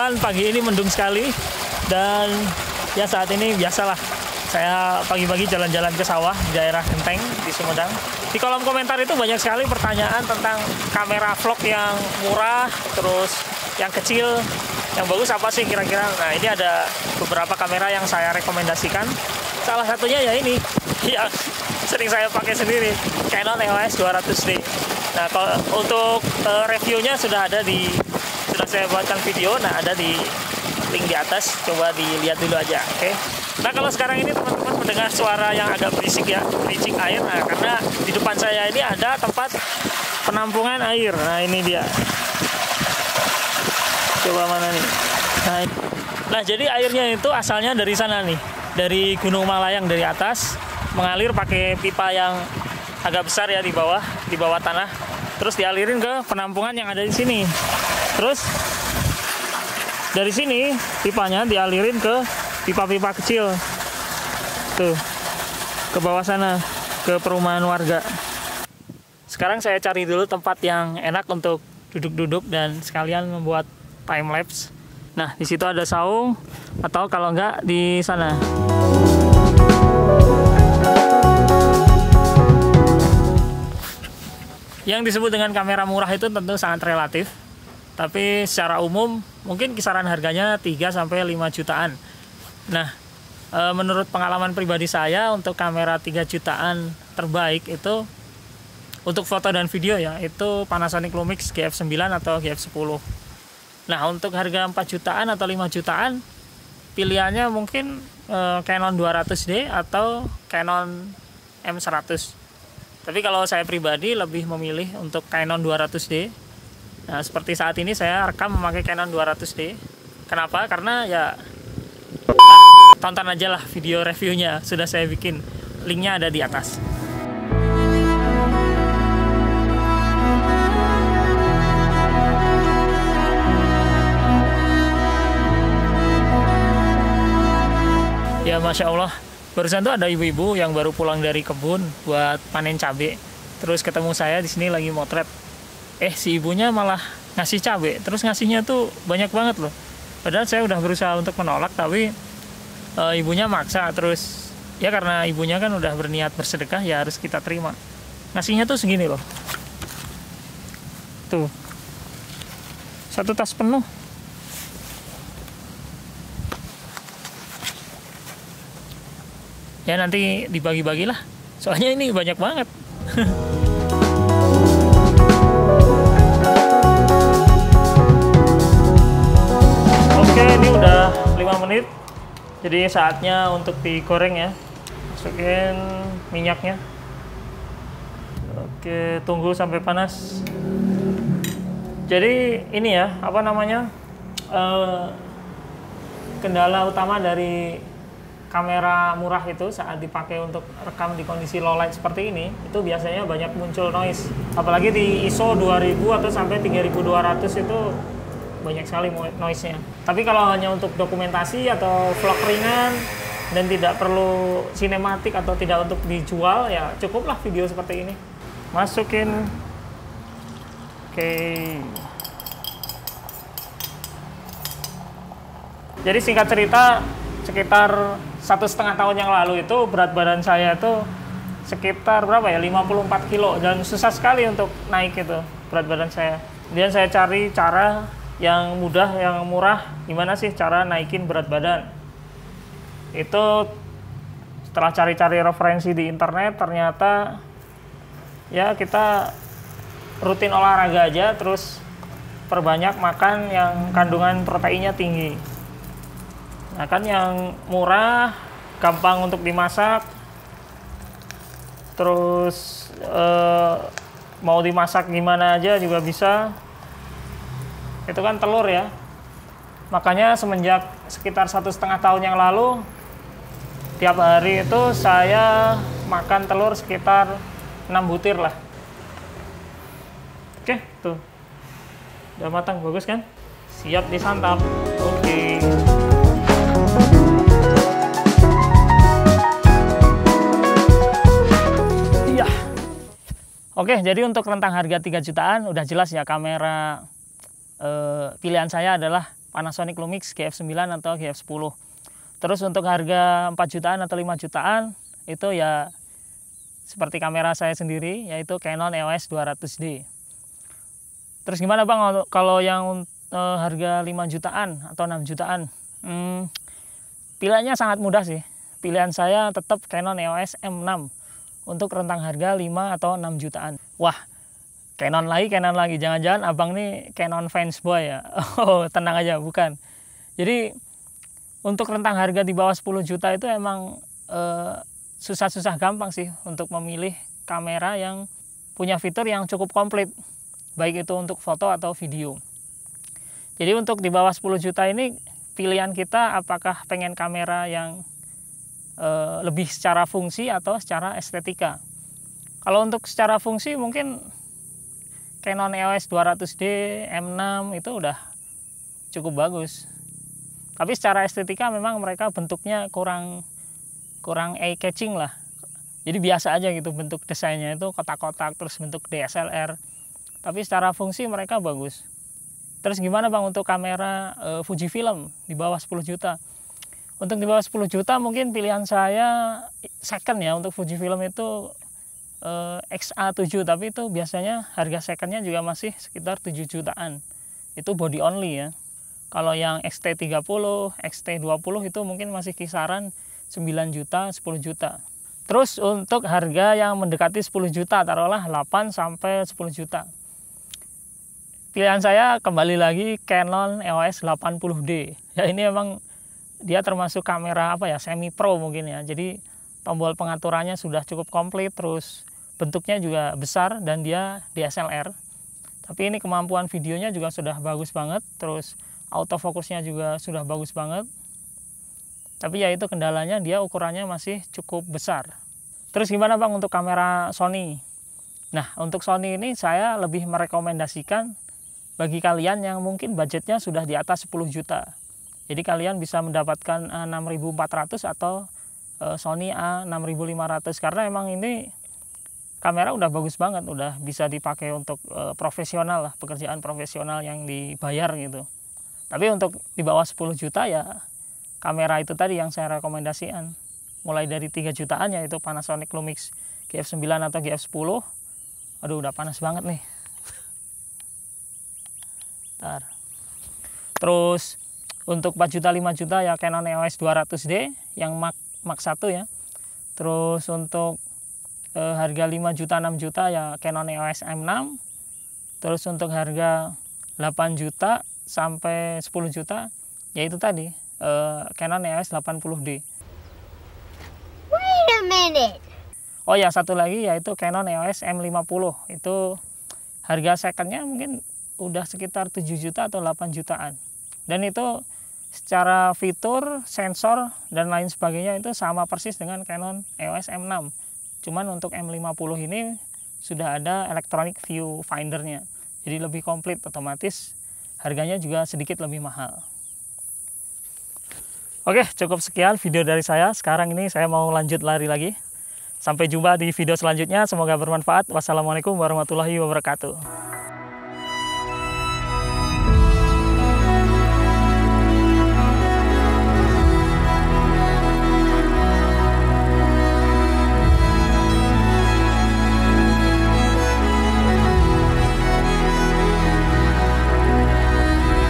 Kebetulan pagi ini mendung sekali dan ya saat ini biasalah saya pagi-pagi jalan-jalan ke sawah di daerah Genteng di Sumedang. Di kolom komentar itu banyak sekali pertanyaan tentang kamera vlog yang murah, terus yang kecil, yang bagus apa sih kira-kira. Nah, ini ada beberapa kamera yang saya rekomendasikan. Salah satunya ya ini yang sering saya pakai sendiri, Canon EOS 200D. Nah, kalau untuk reviewnya sudah saya buatkan video. Nah, ada di link di atas, coba dilihat dulu aja, oke? Nah, kalau sekarang ini teman-teman mendengar suara yang agak berisik ya, berisik air, nah karena di depan saya ini ada tempat penampungan air. Nah, ini dia. Coba mana nih? Nah, jadi airnya itu asalnya dari sana nih, dari Gunung Malayang, dari atas, mengalir pakai pipa yang agak besar ya di bawah tanah, terus dialirin ke penampungan yang ada di sini. Terus dari sini pipanya dialirin ke pipa-pipa kecil tuh ke bawah sana, ke perumahan warga. Sekarang saya cari dulu tempat yang enak untuk duduk-duduk dan sekalian membuat time lapse. Nah, di situ ada saung atau kalau enggak di sana. Yang disebut dengan kamera murah itu tentu sangat relatif. Tapi secara umum mungkin kisaran harganya 3-5 jutaan. Nah, menurut pengalaman pribadi saya untuk kamera 3 jutaan terbaik itu untuk foto dan video ya, itu Panasonic Lumix GF9 atau GF10. Nah, untuk harga 4 jutaan atau 5 jutaan pilihannya mungkin Canon 200D atau Canon M100. Tapi kalau saya pribadi lebih memilih untuk Canon 200D. Nah, seperti saat ini saya rekam memakai Canon 200D. Kenapa? Karena ya tonton aja lah video reviewnya, sudah saya bikin. Linknya ada di atas. Ya, Masya Allah. Barusan tuh ada ibu-ibu yang baru pulang dari kebun buat panen cabai. Terus ketemu saya di sini lagi motret. Si ibunya malah ngasih cabai. Terus ngasihnya tuh banyak banget loh. Padahal saya udah berusaha untuk menolak, tapi ibunya maksa. Terus ya karena ibunya kan udah berniat bersedekah, ya harus kita terima. Ngasihnya tuh segini loh. Tuh. 1 tas penuh. Ya nanti dibagi-bagilah. Soalnya ini banyak banget. Oke, ini udah 5 menit. Jadi saatnya untuk digoreng ya. Masukin minyaknya. Oke, tunggu sampai panas. Jadi ini ya, apa namanya? Kendala utama dari kamera murah itu saat dipakai untuk rekam di kondisi low light seperti ini, itu biasanya banyak muncul noise. Apalagi di ISO 2000 atau sampai 3200 itu banyak sekali noise-nya. Tapi kalau hanya untuk dokumentasi atau vlog ringan dan tidak perlu sinematik atau tidak untuk dijual, ya cukuplah video seperti ini. Masukin. Oke. Jadi singkat cerita, sekitar 1,5 tahun yang lalu itu berat badan saya itu sekitar berapa ya, 54 kilo, dan susah sekali untuk naik itu berat badan saya. Kemudian saya cari cara yang mudah, yang murah, gimana sih cara naikin berat badan. Itu setelah cari-cari referensi di internet, ternyata ya kita rutin olahraga aja, terus perbanyak makan yang kandungan proteinnya tinggi. Nah, kan yang murah, gampang untuk dimasak, terus mau dimasak gimana aja juga bisa. Itu kan telur ya. Makanya semenjak sekitar 1,5 tahun yang lalu, tiap hari itu saya makan telur sekitar 6 butir lah. Oke, tuh. Udah matang, bagus kan? Siap disantap. Oke. Iya. Oke, jadi untuk rentang harga 3 jutaan udah jelas ya, kamera pilihan saya adalah Panasonic Lumix GF9 atau GF10. Terus untuk harga 4 jutaan atau 5 jutaan itu ya seperti kamera saya sendiri, yaitu Canon EOS 200D. Terus gimana Bang kalau yang harga 5 jutaan atau 6 jutaan? Pilihannya sangat mudah sih. Pilihan saya tetap Canon EOS M6 untuk rentang harga 5 atau 6 jutaan. Wah, Canon lagi. Jangan-jangan abang nih Canon fans boy ya? Oh, tenang aja, bukan. Jadi untuk rentang harga di bawah 10 juta itu emang susah-susah gampang sih untuk memilih kamera yang punya fitur yang cukup komplit, baik itu untuk foto atau video. Jadi untuk di bawah 10 juta ini pilihan kita apakah pengen kamera yang lebih secara fungsi atau secara estetika. Kalau untuk secara fungsi mungkin Canon EOS 200D M6 itu udah cukup bagus. Tapi secara estetika memang mereka bentuknya kurang eye-catching lah. Jadi biasa aja gitu bentuk desainnya, itu kotak-kotak terus bentuk DSLR. Tapi secara fungsi mereka bagus. Terus gimana Bang untuk kamera Fujifilm di bawah 10 juta? Untuk di bawah 10 juta mungkin pilihan saya second ya. Untuk Fujifilm itu XA7, tapi itu biasanya harga secondnya juga masih sekitar 7 jutaan. Itu body only ya. Kalau yang XT30, XT20 itu mungkin masih kisaran 9 juta, 10 juta. Terus untuk harga yang mendekati 10 juta, taruhlah 8 sampai 10 juta. Pilihan saya kembali lagi Canon EOS 80D. Ya ini emang dia termasuk kamera semi pro mungkin ya. Jadi tombol pengaturannya sudah cukup komplit, terus bentuknya juga besar dan dia DSLR. Tapi ini kemampuan videonya juga sudah bagus banget, terus autofokusnya juga sudah bagus banget. Tapi ya itu kendalanya, dia ukurannya masih cukup besar. Terus gimana Bang untuk kamera Sony? Nah, untuk Sony ini saya lebih merekomendasikan bagi kalian yang mungkin budgetnya sudah di atas 10 juta. Jadi kalian bisa mendapatkan A6400 atau Sony A6500, karena emang ini kamera udah bagus banget, udah bisa dipakai untuk profesional lah, pekerjaan profesional yang dibayar gitu. Tapi untuk di bawah 10 juta ya kamera itu tadi yang saya rekomendasikan. Mulai dari 3 jutaan yaitu Panasonic Lumix GF9 atau GF10. Aduh, udah panas banget nih. Bentar. Terus untuk 4 juta 5 juta ya Canon EOS 200D yang Mark 1 ya. Terus untuk harga 5 juta 6 juta ya Canon EOS M6. Terus untuk harga 8 juta sampai 10 juta yaitu tadi Canon EOS 80D. Wait a minute. Oh ya, satu lagi yaitu Canon EOS M50. Itu harga secondnya mungkin udah sekitar 7 juta atau 8 jutaan. Dan itu secara fitur, sensor dan lain sebagainya itu sama persis dengan Canon EOS M6. Cuman untuk M50 ini sudah ada electronic view finder-nya. Jadi lebih komplit, otomatis harganya juga sedikit lebih mahal. Oke, cukup sekian video dari saya. Sekarang ini saya mau lanjut lari lagi. Sampai jumpa di video selanjutnya. Semoga bermanfaat. Wassalamualaikum warahmatullahi wabarakatuh.